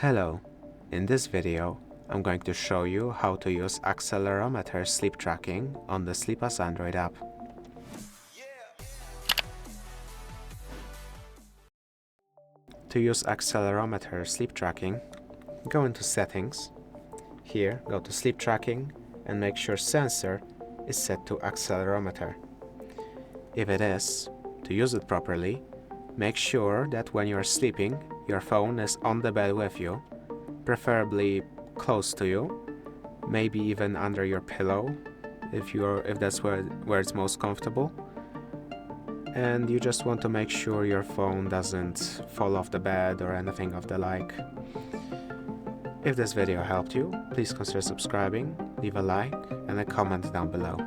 Hello, in this video I'm going to show you how to use Accelerometer Sleep Tracking on the Sleep Android app. To use Accelerometer Sleep Tracking, go into Settings. Here, go to Sleep Tracking and make sure Sensor is set to Accelerometer. If it is, to use it properly, make sure that when you are sleeping, your phone is on the bed with you, preferably close to you, maybe even under your pillow if that's where it's most comfortable. And you just want to make sure your phone doesn't fall off the bed or anything of the like. If this video helped you, please consider subscribing, leave a like and a comment down below.